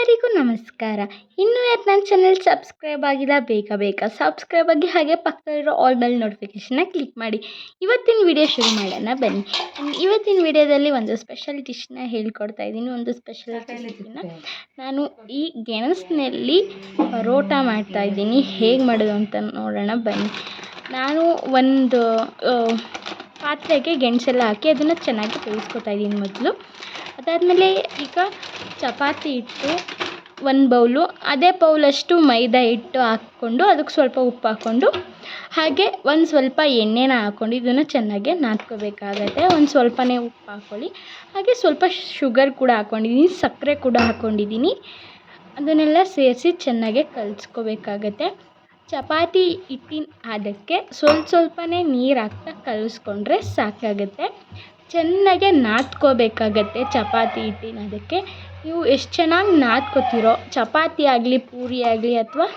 ಎಲ್ಲರಿಗೂ ನಮಸ್ಕಾರ. ಇನ್ನೂ ಯಾರು ನನ್ನ ಚಾನಲ್ ಸಬ್ಸ್ಕ್ರೈಬ್ ಆಗಿಲ್ಲ, ಬೇಗ ಸಬ್ಸ್ಕ್ರೈಬ್ ಆಗಿ ಹಾಗೆ ಪಕ್ಕದಲ್ಲಿರೋ ಆಲ್ ಬೆಲ್ ನೋಟಿಫಿಕೇಷನ್ನ ಕ್ಲಿಕ್ ಮಾಡಿ. ಇವತ್ತಿನ ವಿಡಿಯೋ ಶುರು ಮಾಡೋಣ ಬನ್ನಿ. ಇವತ್ತಿನ ವಿಡಿಯೋದಲ್ಲಿ ಒಂದು ಸ್ಪೆಷಲ್ ಡಿಶ್ನ ಹೇಳ್ಕೊಡ್ತಾ ಇದ್ದೀನಿ. ಒಂದು ಸ್ಪೆಷಲ್ ರೆಸಿಪಿನ ನಾನು ಈ ಗೆಣಸಿನಲ್ಲಿ ಪರೋಟ ಮಾಡ್ತಾ ಇದ್ದೀನಿ. ಹೇಗೆ ಮಾಡೋದು ಅಂತ ನೋಡೋಣ ಬನ್ನಿ. ನಾನು ಒಂದು ಪಾತ್ರೆಗೆ ಗೆಣಸೆಲ್ಲ ಹಾಕಿ ಅದನ್ನು ಚೆನ್ನಾಗಿ ಬೇಯಿಸ್ಕೊತಾ ಇದ್ದೀನಿ ಮೊದಲು. ಅದಾದಮೇಲೆ ಈಗ ಚಪಾತಿ ಹಿಟ್ಟು 1 ಬೌಲು, ಅದೇ ಬೌಲಷ್ಟು ಮೈದಾ ಹಿಟ್ಟು ಹಾಕ್ಕೊಂಡು ಅದಕ್ಕೆ ಸ್ವಲ್ಪ ಉಪ್ಪು ಹಾಕ್ಕೊಂಡು ಹಾಗೆ ಒಂದು ಸ್ವಲ್ಪ ಎಣ್ಣೆನ ಹಾಕ್ಕೊಂಡು ಇದನ್ನು ಚೆನ್ನಾಗಿ ನಾದ್ಕೋಬೇಕಾಗತ್ತೆ. ಒಂದು ಸ್ವಲ್ಪನೇ ಉಪ್ಪು ಹಾಕ್ಕೊಳ್ಳಿ. ಹಾಗೆ ಸ್ವಲ್ಪ ಶುಗರ್ ಕೂಡ ಹಾಕ್ಕೊಂಡಿದ್ದೀನಿ, ಸಕ್ಕರೆ ಕೂಡ ಹಾಕ್ಕೊಂಡಿದ್ದೀನಿ. ಅದನ್ನೆಲ್ಲ ಸೇರಿಸಿ ಚೆನ್ನಾಗಿ ಕಲಿಸ್ಕೋಬೇಕಾಗತ್ತೆ. ಚಪಾತಿ ಹಿಟ್ಟಿನ ಅದಕ್ಕೆ ಸ್ವಲ್ಪನೇ ನೀರು ಹಾಕ್ತಾ ಕಲಿಸ್ಕೊಂಡ್ರೆ ಸಾಕಾಗುತ್ತೆ. ಚೆನ್ನಾಗೆ ನಾದ್ಕೋಬೇಕಾಗತ್ತೆ ಚಪಾತಿ ಹಿಟ್ಟಿನ ಅದಕ್ಕೆ. ನೀವು ಎಷ್ಟು ಚೆನ್ನಾಗಿ ನಾದ್ಕೋತೀರೋ ಚಪಾತಿ ಆಗಲಿ, ಪೂರಿ ಆಗಲಿ ಅಥವಾ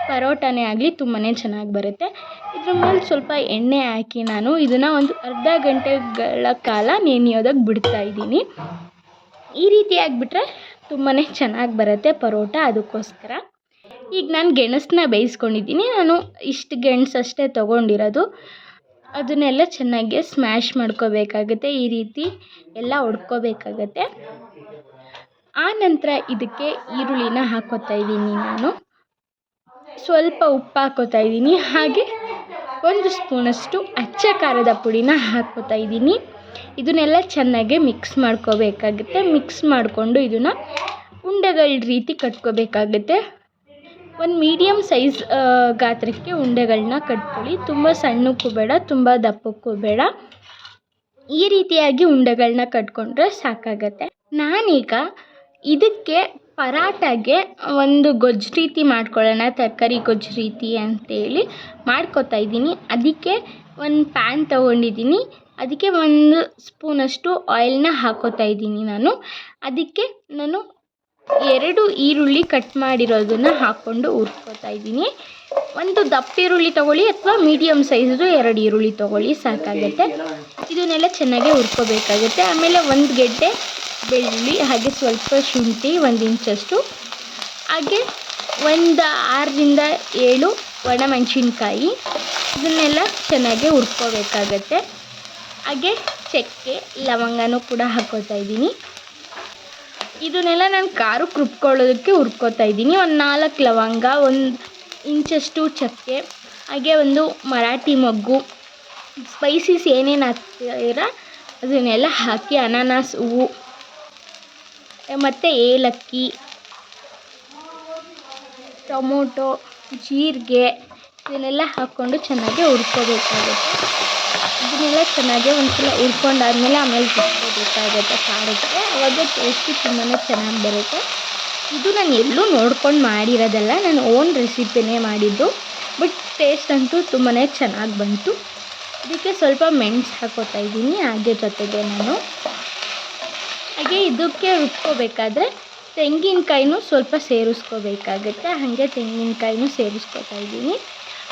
ಪರೋಟನೇ ಆಗಲಿ ತುಂಬಾ ಚೆನ್ನಾಗಿ ಬರುತ್ತೆ. ಇದ್ರ ಮೇಲೆ ಸ್ವಲ್ಪ ಎಣ್ಣೆ ಹಾಕಿ ನಾನು ಇದನ್ನು ಒಂದು ಅರ್ಧ ಗಂಟೆಗಳ ಕಾಲ ನೆನೆಯೋದಕ್ಕೆ ಬಿಡ್ತಾಯಿದ್ದೀನಿ. ಈ ರೀತಿ ಆಗಿಬಿಟ್ರೆ ತುಂಬಾ ಚೆನ್ನಾಗಿ ಬರುತ್ತೆ ಪರೋಟ. ಅದಕ್ಕೋಸ್ಕರ ಈಗ ನಾನು ಗೆಣಸನ್ನ ಬೇಯಿಸ್ಕೊಂಡಿದ್ದೀನಿ. ನಾನು ಇಷ್ಟು ಗೆಣಸಷ್ಟೇ ತೊಗೊಂಡಿರೋದು. ಅದನ್ನೆಲ್ಲ ಚೆನ್ನಾಗಿ ಸ್ಮ್ಯಾಶ್ ಮಾಡ್ಕೋಬೇಕಾಗುತ್ತೆ. ಈ ರೀತಿ ಎಲ್ಲ ಹೊಡ್ಕೋಬೇಕಾಗತ್ತೆ. ಆ ನಂತರ ಇದಕ್ಕೆ ಈರುಳ್ಳಿನ ಹಾಕ್ಕೋತಾ ಇದ್ದೀನಿ. ನಾನು ಸ್ವಲ್ಪ ಉಪ್ಪು ಹಾಕ್ಕೋತಾ ಇದ್ದೀನಿ. ಹಾಗೆ 1 ಸ್ಪೂನಷ್ಟು ಅಚ್ಚ ಖಾರದ ಪುಡಿನ ಹಾಕ್ಕೋತಾ ಇದ್ದೀನಿ. ಇದನ್ನೆಲ್ಲ ಚೆನ್ನಾಗಿ ಮಿಕ್ಸ್ ಮಾಡ್ಕೋಬೇಕಾಗುತ್ತೆ. ಮಿಕ್ಸ್ ಮಾಡಿಕೊಂಡು ಇದನ್ನು ಉಂಡೆಗಳ ರೀತಿ ಕಟ್ಕೋಬೇಕಾಗುತ್ತೆ. ಒಂದು ಮೀಡಿಯಮ್ ಸೈಜ್ ಗಾತ್ರಕ್ಕೆ ಉಂಡೆಗಳನ್ನ ಕಟ್ಕೊಳ್ಳಿ. ತುಂಬ ಸಣ್ಣಕ್ಕೂ ಬೇಡ, ತುಂಬ ದಪ್ಪಕ್ಕೂ ಬೇಡ. ಈ ರೀತಿಯಾಗಿ ಉಂಡೆಗಳನ್ನ ಕಟ್ಕೊಂಡ್ರೆ ಸಾಕಾಗತ್ತೆ. ನಾನೀಗ ಇದಕ್ಕೆ ಪರಾಟಾಗೆ ಒಂದು ಗೊಜ್ಜು ರೀತಿ ಮಾಡ್ಕೊಳ್ಳೋಣ, ತರಕಾರಿ ಗೊಜ್ಜು ರೀತಿ ಅಂತೇಳಿ ಮಾಡ್ಕೋತಾ ಇದ್ದೀನಿ. ಅದಕ್ಕೆ ಒಂದು ಪ್ಯಾನ್ ತೊಗೊಂಡಿದ್ದೀನಿ. ಅದಕ್ಕೆ 1 ಸ್ಪೂನಷ್ಟು ಆಯಿಲ್ನ ಹಾಕ್ಕೋತಾ ಇದ್ದೀನಿ ನಾನು. ಅದಕ್ಕೆ ನಾನು 2 ಈರುಳ್ಳಿ ಕಟ್ ಮಾಡಿರೋದನ್ನು ಹಾಕ್ಕೊಂಡು ಹುರ್ಕೋತಾ ಇದ್ದೀನಿ. ಒಂದು ದಪ್ಪ ಈರುಳ್ಳಿ ತೊಗೊಳ್ಳಿ ಅಥವಾ ಮೀಡಿಯಮ್ ಸೈಜ್ದು 2 ಈರುಳ್ಳಿ ತೊಗೊಳ್ಳಿ, ಸಾಕಾಗುತ್ತೆ. ಇದನ್ನೆಲ್ಲ ಚೆನ್ನಾಗಿ ಹುರ್ಕೋಬೇಕಾಗುತ್ತೆ. ಆಮೇಲೆ 1 ಗೆಡ್ಡೆ ಬೆಳ್ಳುಳ್ಳಿ, ಹಾಗೆ ಸ್ವಲ್ಪ ಶುಂಠಿ 1 ಇಂಚಷ್ಟು, ಹಾಗೆ ಒಂದು 6ರಿಂದ 7 ಒಣಮೆಣಸಿನ್ಕಾಯಿ. ಇದನ್ನೆಲ್ಲ ಚೆನ್ನಾಗಿ ಹುರ್ಕೋಬೇಕಾಗತ್ತೆ. ಹಾಗೆ ಚಕ್ಕೆ ಲವಂಗನೂ ಕೂಡ ಹಾಕ್ಕೋತಾ ಇದ್ದೀನಿ. ಇದನ್ನೆಲ್ಲ ನಾನು ಖಾರಕ್ಕೆ ರುಬ್ಕೊಳ್ಳೋದಕ್ಕೆ ಹುರ್ಕೋತಾ ಇದ್ದೀನಿ. ಒಂದು 4 ಲವಂಗ, 1 ಇಂಚಷ್ಟು ಚಕ್ಕೆ, ಹಾಗೆ ಒಂದು ಮರಾಠಿ ಮೊಗ್ಗು, ಸ್ಪೈಸೀಸ್ ಏನೇನು ಹಾಕ್ತೀರ ಅದನ್ನೆಲ್ಲ ಹಾಕಿ, ಅನಾನಸ್ ಹೂವು ಮತ್ತು ಏಲಕ್ಕಿ, ಟೊಮೊಟೊ, ಜೀರಿಗೆ ಇದನ್ನೆಲ್ಲ ಹಾಕ್ಕೊಂಡು ಚೆನ್ನಾಗಿ ಹುರ್ಕೋಬೇಕಾಗುತ್ತೆ. ಇದನ್ನೆಲ್ಲ ಚೆನ್ನಾಗಿ ಒಂದ್ಸಲ ಹುರ್ಕೊಂಡಾದ್ಮೇಲೆ ಆಮೇಲೆ ರುಬ್ಕೋಬೇಕಾಗುತ್ತೆ ಖಾರಕ್ಕೆ. ಅವಾಗ ಟೇಸ್ಟು ತುಂಬಾ ಚೆನ್ನಾಗಿ ಬರುತ್ತೆ. ಇದು ನಾನು ಎಲ್ಲೂ ನೋಡ್ಕೊಂಡು ಮಾಡಿರೋದಲ್ಲ, ನಾನು ಓನ್ ರೆಸಿಪಿನೇ ಮಾಡಿದ್ದು. ಬಟ್ ಟೇಸ್ಟ್ ಅಂತೂ ತುಂಬಾ ಚೆನ್ನಾಗಿ ಬಂತು. ಇದಕ್ಕೆ ಸ್ವಲ್ಪ ಮೆಣಸು ಹಾಕ್ಕೋತಾ ಇದ್ದೀನಿ. ಹಾಗೆ ಜೊತೆಗೆ ನಾನು ಹಾಗೆ ಇದಕ್ಕೆ ರುಬ್ಕೋಬೇಕಾದ್ರೆ ತೆಂಗಿನಕಾಯಿನೂ ಸ್ವಲ್ಪ ಸೇರಿಸ್ಕೋಬೇಕಾಗುತ್ತೆ. ಹಾಗೆ ತೆಂಗಿನಕಾಯಿನೂ ಸೇರಿಸ್ಕೋತಾ ಇದ್ದೀನಿ.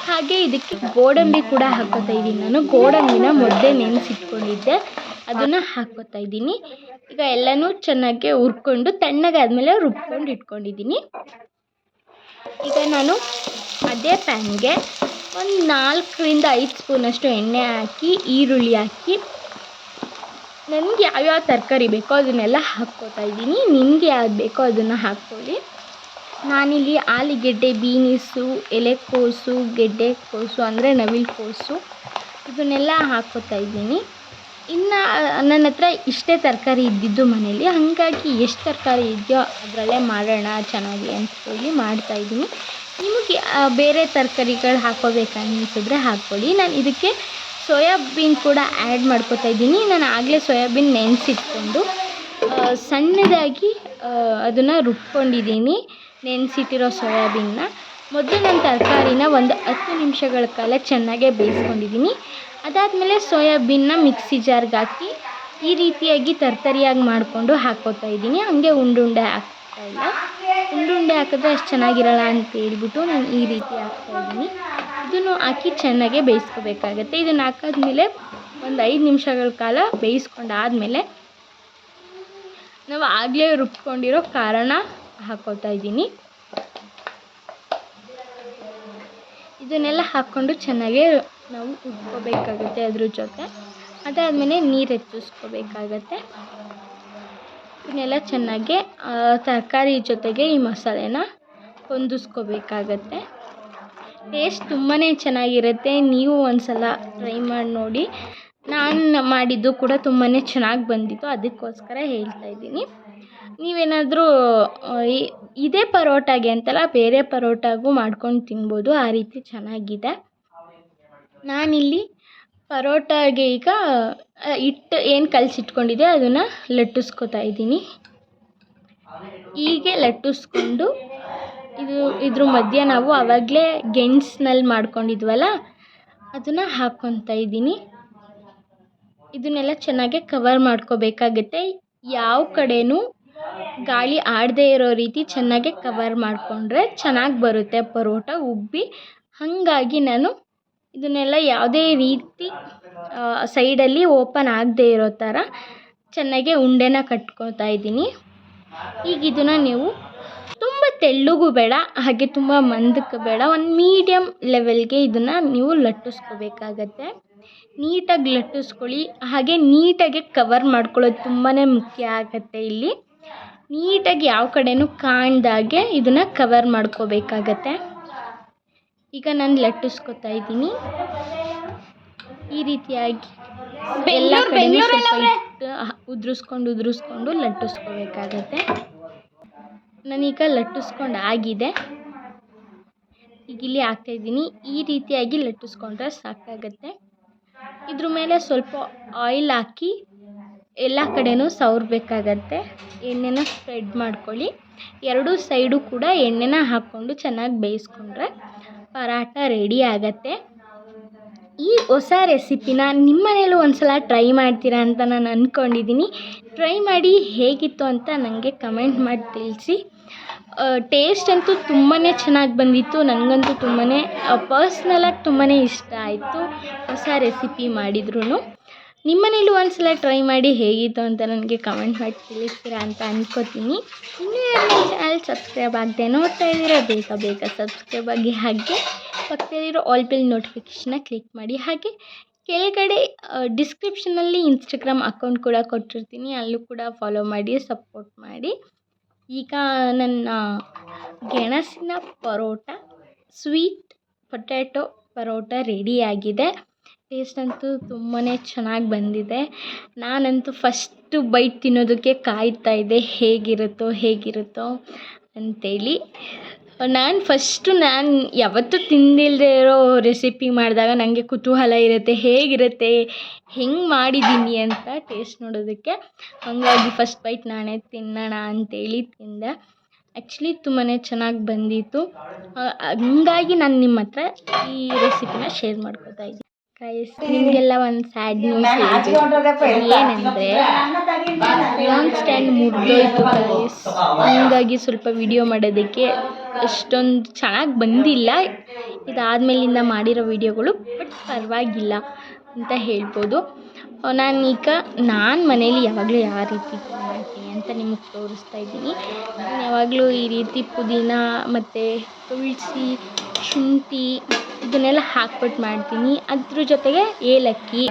ಹಾಗೆ ಇದಕ್ಕೆ ಗೋಡಂಬಿ ಕೂಡ ಹಾಕ್ಕೋತಾ ಇದ್ದೀನಿ. ನಾನು ಗೋಡಂಬಿನ ಮೊದಲೇ ನೆನೆಸಿಟ್ಕೊಂಡಿದ್ದೆ, ಅದನ್ನು ಹಾಕ್ಕೋತಾ ಇದ್ದೀನಿ. ಈಗ ಎಲ್ಲನೂ ಚೆನ್ನಾಗಿ ಹುರ್ಕೊಂಡು ತಣ್ಣಗಾದ್ಮೇಲೆ ರುಬ್ಕೊಂಡು ಇಟ್ಕೊಂಡಿದ್ದೀನಿ. ಈಗ ನಾನು ಅದೇ ಪ್ಯಾನ್ಗೆ ಒಂದು 4ರಿಂದ 5 ಸ್ಪೂನಷ್ಟು ಎಣ್ಣೆ ಹಾಕಿ, ಈರುಳ್ಳಿ ಹಾಕಿ, ನನಗೆ ಯಾವ್ಯಾವ ತರಕಾರಿ ಬೇಕೋ ಅದನ್ನೆಲ್ಲ ಹಾಕ್ಕೋತಾ ಇದ್ದೀನಿ. ನಿಮಗೆ ಯಾವ್ದು ಬೇಕೋ ಅದನ್ನು ಹಾಕ್ಕೊಳ್ಳಿ. ನಾನಿಲ್ಲಿ ಆಲೂಗೆಡ್ಡೆ, ಬೀನಿಸು, ಎಲೆಕೋಸು, ಗೆಡ್ಡೆಕೋಸು ಅಂದರೆ ನವಿಲುಕೋಸು ಇದನ್ನೆಲ್ಲ ಹಾಕ್ಕೋತಾ ಇದ್ದೀನಿ. ಇನ್ನು ನನ್ನ ಹತ್ರ ಇಷ್ಟೇ ತರಕಾರಿ ಇದ್ದಿದ್ದು ಮನೇಲಿ, ಹಾಗಾಗಿ ಎಷ್ಟು ತರಕಾರಿ ಇದೆಯೋ ಅದರಲ್ಲೇ ಮಾಡೋಣ ಚೆನ್ನಾಗಿ ಅಂತೇಳಿ ಮಾಡ್ತಾಯಿದ್ದೀನಿ. ನಿಮಗೆ ಬೇರೆ ತರಕಾರಿಗಳು ಹಾಕ್ಕೋಬೇಕನ್ನಿಸಿದ್ರೆ ಹಾಕ್ಕೊಳ್ಳಿ. ನಾನು ಇದಕ್ಕೆ ಸೋಯಾಬೀನ್ ಕೂಡ ಆ್ಯಡ್ ಮಾಡ್ಕೋತಾ ಇದ್ದೀನಿ. ನಾನು ಆಗಲೇ ಸೋಯಾಬೀನ್ ನೆನೆಸಿಟ್ಕೊಂಡು ಸಣ್ಣದಾಗಿ ಅದನ್ನು ರುಬ್ಕೊಂಡಿದ್ದೀನಿ. ನೆನೆಸಿಟ್ಟಿರೋ ಸೋಯಾಬೀನ್ನ ಮೊದಲು ನಾನು ತರಕಾರಿನ ಒಂದು 10 ನಿಮಿಷಗಳ ಕಾಲ ಚೆನ್ನಾಗೇ ಬೇಯಿಸ್ಕೊಂಡಿದ್ದೀನಿ. ಅದಾದಮೇಲೆ ಸೋಯಾಬೀನ್ನ ಮಿಕ್ಸಿ ಜಾರ್ಗೆ ಹಾಕಿ ಈ ರೀತಿಯಾಗಿ ತರ್ತರಿಯಾಗಿ ಮಾಡಿಕೊಂಡು ಹಾಕ್ಕೋತಾ ಇದ್ದೀನಿ. ಹಾಗೆ ಉಂಡೆ ಹಾಕ್ತಾಯಿಲ್ಲ. ಉಂಡೆ ಹಾಕಿದ್ರೆ ಅಷ್ಟು ಚೆನ್ನಾಗಿರಲ್ಲ ಅಂತ ಹೇಳ್ಬಿಟ್ಟು ನಾನು ಈ ರೀತಿ ಹಾಕ್ತಾಯಿದ್ದೀನಿ. ಇದನ್ನು ಹಾಕಿ ಚೆನ್ನಾಗೇ ಬೇಯಿಸ್ಕೋಬೇಕಾಗತ್ತೆ. ಇದನ್ನು ಹಾಕಾದ್ಮೇಲೆ ಒಂದು 5 ನಿಮಿಷಗಳ ಕಾಲ ಬೇಯಿಸ್ಕೊಂಡಾದಮೇಲೆ ನಾವು ಆಗಲೇ ರುಬ್ಕೊಂಡಿರೋ ಖಾರನ ಹಾಕ್ಕೋತಾ ಇದ್ದೀನಿ. ಇದನ್ನೆಲ್ಲ ಹಾಕ್ಕೊಂಡು ಚೆನ್ನಾಗಿ ನಾವು ಉಟ್ಕೋಬೇಕಾಗುತ್ತೆ ಅದ್ರ ಜೊತೆ. ಅದಾದಮೇಲೆ ನೀರು ಹೆಚ್ಚಿಸ್ಕೋಬೇಕಾಗತ್ತೆ. ಇದನ್ನೆಲ್ಲ ಚೆನ್ನಾಗಿ ತರಕಾರಿ ಜೊತೆಗೆ ಈ ಮಸಾಲೆನ ಹೊಂದಿಸ್ಕೋಬೇಕಾಗತ್ತೆ. ಟೇಸ್ಟ್ ತುಂಬಾ ಚೆನ್ನಾಗಿರುತ್ತೆ. ನೀವು ಒಂದು ಸಲ ಟ್ರೈ ಮಾಡಿ ನೋಡಿ. ನಾನು ಮಾಡಿದ್ದು ಕೂಡ ತುಂಬಾ ಚೆನ್ನಾಗಿ ಬಂದಿತ್ತು, ಅದಕ್ಕೋಸ್ಕರ ಹೇಳ್ತಾ ಇದ್ದೀನಿ. ನೀವೇನಾದರೂ ಇದೇ ಪರೋಟಾಗೆ ಅಂತಲ್ಲ, ಬೇರೆ ಪರೋಟಾಗೂ ಮಾಡ್ಕೊಂಡು ತಿನ್ಬೋದು, ಆ ರೀತಿ ಚೆನ್ನಾಗಿದೆ. ನಾನಿಲ್ಲಿ ಪರೋಟಾಗೆ ಈಗ ಹಿಟ್ಟು ಏನು ಕಲಸಿಟ್ಕೊಂಡಿದ್ದೆ ಅದನ್ನು ಲಟ್ಟಿಸ್ಕೊತಾ ಇದ್ದೀನಿ. ಹೀಗೆ ಲಟ್ಟಿಸ್ಕೊಂಡು ಇದ್ರ ಮಧ್ಯೆ ನಾವು ಆವಾಗಲೇ ಗೆಣಸಿನಲ್ಲಿ ಮಾಡ್ಕೊಂಡಿದ್ವಲ್ಲ ಅದನ್ನು ಹಾಕ್ಕೊತಾ ಇದ್ದೀನಿ. ಇದನ್ನೆಲ್ಲ ಚೆನ್ನಾಗಿ ಕವರ್ ಮಾಡ್ಕೋಬೇಕಾಗತ್ತೆ. ಯಾವ ಕಡೆಯೂ ಗಾಳಿ ಆಡದೇ ಇರೋ ರೀತಿ ಚೆನ್ನಾಗಿ ಕವರ್ ಮಾಡಿಕೊಂಡ್ರೆ ಚೆನ್ನಾಗಿ ಬರುತ್ತೆ ಪರೋಟ ಉಬ್ಬಿ. ಹಾಗಾಗಿ ನಾನು ಇದನ್ನೆಲ್ಲ ಯಾವುದೇ ರೀತಿ ಸೈಡಲ್ಲಿ ಓಪನ್ ಆಗದೇ ಇರೋ ಥರ ಚೆನ್ನಾಗಿ ಉಂಡೆನ ಕಟ್ಕೊತಾ ಇದ್ದೀನಿ. ಈಗ ಇದನ್ನು ನೀವು ತುಂಬ ತೆಳ್ಳಗೂ ಬೇಡ, ಹಾಗೆ ತುಂಬ ಮಂದಕ್ಕೆ ಬೇಡ, ಒಂದು ಮೀಡಿಯಮ್ ಲೆವೆಲ್ಗೆ ಇದನ್ನು ನೀವು ಲಟ್ಟಿಸ್ಕೋಬೇಕಾಗತ್ತೆ. ನೀಟಾಗಿ ಲಟ್ಟಿಸ್ಕೊಳ್ಳಿ. ಹಾಗೆ ನೀಟಾಗಿ ಕವರ್ ಮಾಡ್ಕೊಳ್ಳೋದು ತುಂಬಾ ಮುಖ್ಯ ಆಗುತ್ತೆ ಇಲ್ಲಿ. ನೀಟಾಗಿ ಯಾವ ಕಡೆಯೂ ಕಾಣ್ದಾಗೆ ಇದನ್ನು ಕವರ್ ಮಾಡ್ಕೋಬೇಕಾಗತ್ತೆ. ಈಗ ನಾನು ಲಟ್ಟಿಸ್ಕೊತಾ ಇದ್ದೀನಿ ಈ ರೀತಿಯಾಗಿ ಎಲ್ಲ ಕಡೆಯೂ ಸ್ವಲ್ಪ ಹಿಟ್ಟು ಉದುರಿಸ್ಕೊಂಡು ಲಟ್ಟಿಸ್ಕೋಬೇಕಾಗತ್ತೆ. ನಾನೀಗ ಲಟ್ಟಿಸ್ಕೊಂಡು ಆಗಿದೆ. ಈಗ ಇಲ್ಲಿ ಹಾಕ್ತಾಯಿದ್ದೀನಿ. ಈ ರೀತಿಯಾಗಿ ಲಟ್ಟಿಸ್ಕೊಂಡ್ರೆ ಸಾಕಾಗತ್ತೆ. ಇದ್ರ ಮೇಲೆ ಸ್ವಲ್ಪ ಆಯಿಲ್ ಹಾಕಿ ಎಲ್ಲ ಕಡೆಯೂ ಸವರಬೇಕಾಗತ್ತೆ. ಎಣ್ಣೆನ ಸ್ಪ್ರೆಡ್ ಮಾಡ್ಕೊಳ್ಳಿ. ಎರಡೂ ಸೈಡು ಕೂಡ ಎಣ್ಣೆನ ಹಾಕ್ಕೊಂಡು ಚೆನ್ನಾಗಿ ಬೇಯಿಸ್ಕೊಂಡ್ರೆ ಪರಾಟ ರೆಡಿ ಆಗತ್ತೆ. ಈ ಹೊಸ ರೆಸಿಪಿನ ನಿಮ್ಮ ಮನೇಲೂ ಒಂದು ಸಲ ಟ್ರೈ ಮಾಡ್ತೀರಾ ಅಂತ ನಾನು ಅಂದ್ಕೊಂಡಿದ್ದೀನಿ. ಟ್ರೈ ಮಾಡಿ ಹೇಗಿತ್ತು ಅಂತ ನನಗೆ ಕಮೆಂಟ್ ಮಾಡಿ ತಿಳಿಸಿ. ಟೇಸ್ಟ್ ಅಂತೂ ತುಂಬಾ ಚೆನ್ನಾಗಿ ಬಂದಿತ್ತು. ನನಗಂತೂ ತುಂಬಾ ಪರ್ಸ್ನಲಾಗಿ ತುಂಬಾ ಇಷ್ಟ ಆಯಿತು ಹೊಸ ರೆಸಿಪಿ ಮಾಡಿದ್ರೂ. ನಿಮ್ಮ ಮನೇಲೂ ಒಂದು ಸಲ ಟ್ರೈ ಮಾಡಿ ಹೇಗಿತ್ತು ಅಂತ ನನಗೆ ಕಮೆಂಟ್ ಮಾಡಿ ತಿಳಿಸ್ತೀರಾ ಅಂತ ಅಂದ್ಕೋತೀನಿ. ಇನ್ನೂ ನನ್ನ ಚಾನಲ್ ಸಬ್ಸ್ಕ್ರೈಬ್ ಆಗದೆ ನೋಡ್ತಾ ಇದ್ದೀರಾ, ಬೇಗ ಸಬ್ಸ್ಕ್ರೈಬ್ ಆಗಿ. ಹಾಗೆ ಪಕ್ಕದಲ್ಲಿರೋ ಆಲ್ ಬೆಲ್ ನೋಟಿಫಿಕೇಷನ್ನ ಕ್ಲಿಕ್ ಮಾಡಿ. ಹಾಗೆ ಕೆಳಗಡೆ ಡಿಸ್ಕ್ರಿಪ್ಷನಲ್ಲಿ ಇನ್ಸ್ಟಾಗ್ರಾಮ್ ಅಕೌಂಟ್ ಕೂಡ ಕೊಟ್ಟಿರ್ತೀನಿ, ಅಲ್ಲೂ ಕೂಡ ಫಾಲೋ ಮಾಡಿ, ಸಪೋರ್ಟ್ ಮಾಡಿ. ಈಗ ನನ್ನ ಗೆಣಸಿನ ಪರೋಟ, ಸ್ವೀಟ್ ಪೊಟ್ಯಾಟೊ ಪರೋಟ ರೆಡಿಯಾಗಿದೆ. ಟೇಸ್ಟ್ ಅಂತೂ ತುಂಬಾ ಚೆನ್ನಾಗಿ ಬಂದಿದೆ. ನಾನಂತೂ ಫಸ್ಟು ಬೈಟ್ ತಿನ್ನೋದಕ್ಕೆ ಕಾಯ್ತಾಯಿದ್ದೆ, ಹೇಗಿರುತ್ತೋ ಅಂಥೇಳಿ. ನಾನು ಯಾವತ್ತೂ ತಿಂದಿಲ್ಲದೆ ಇರೋ ರೆಸಿಪಿ ಮಾಡಿದಾಗ ನನಗೆ ಕುತೂಹಲ ಇರುತ್ತೆ, ಹೇಗಿರುತ್ತೆ, ಹೆಂಗೆ ಮಾಡಿದ್ದೀನಿ ಅಂತ ಟೇಸ್ಟ್ ನೋಡೋದಕ್ಕೆ. ಹಾಗಾಗಿ ಫಸ್ಟ್ ಬೈಟ್ ನಾನೇ ತಿನ್ನೋಣ ಅಂಥೇಳಿ ತಿಂದೆ. ಆ್ಯಕ್ಚುಲಿ ತುಂಬಾ ಚೆನ್ನಾಗಿ ಬಂದಿತ್ತು. ಹಂಗಾಗಿ ನಾನು ನಿಮ್ಮ ಹತ್ರ ಈ ರೆಸಿಪಿನ ಶೇರ್ ಮಾಡ್ಕೊತಾ ಇದ್ದೀನಿ. ಗೈಸ್, ನಿಮಗೆಲ್ಲ ಒಂದು ಸ್ಯಾಡ್ ನ್ಯೂಸ್ ಹೇಳ್ಬೇಕು. ಏನಂದರೆ ಫೋನ್ ಸ್ಟ್ಯಾಂಡ್ ಮುರಿದೋಯ್ತು ಗೈಸ್. ಹಂಗಾಗಿ ಸ್ವಲ್ಪ ವಿಡಿಯೋ ಮಾಡೋದಕ್ಕೆ ಅಷ್ಟೊಂದು ಚೆನ್ನಾಗಿ ಬಂದಿಲ್ಲ. ಇದಾದಮೇಲಿಂದ ಮಾಡಿರೋ ವಿಡಿಯೋಗಳು, ಬಟ್ ಪರವಾಗಿಲ್ಲ ಅಂತ ಹೇಳ್ಬೋದು. ನಾನು ಮನೇಲಿ ಯಾವಾಗಲೂ ಯಾವ ರೀತಿ ಮಾಡ್ತೀನಿ ಅಂತ ನಿಮಗೆ ತೋರಿಸ್ತಾ ಇದ್ದೀನಿ. ನಾನು ಯಾವಾಗಲೂ ಈ ರೀತಿ ಪುದೀನ ಮತ್ತು ತುಳಸಿ, ಶುಂಠಿ ಇದನ್ನೆಲ್ಲ ಹಾಕ್ಬಿಟ್ಟು ಮಾಡ್ತೀನಿ. ಅದ್ರ ಜೊತೆಗೆ ಏಲಕ್ಕಿ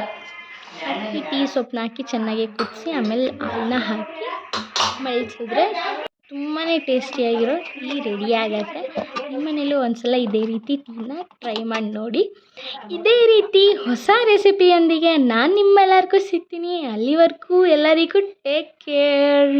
ಹಾಕಿ ಟೀ ಸೊಪ್ಪನ್ನ ಹಾಕಿ ಚೆನ್ನಾಗಿ ಕುದಿಸಿ ಆಮೇಲೆ ಹಾಲನ್ನ ಹಾಕಿ ಮಳ್ಸಿದ್ರೆ ತುಂಬಾ ಟೇಸ್ಟಿಯಾಗಿರೋ ಟೀ ರೆಡಿ ಆಗುತ್ತೆ. ನಿಮ್ಮ ಮನೇಲೂ ಒಂದ್ಸಲ ಇದೇ ರೀತಿ ಟೀನ ಟ್ರೈ ಮಾಡಿ ನೋಡಿ. ಇದೇ ರೀತಿ ಹೊಸ ರೆಸಿಪಿಯೊಂದಿಗೆ ನಾನು ನಿಮ್ಮೆಲ್ಲರಿಗೂ ಸಿಗ್ತೀನಿ. ಅಲ್ಲಿವರೆಗೂ ಎಲ್ಲರಿಗೂ ಟೇಕ್ ಕೇರ್.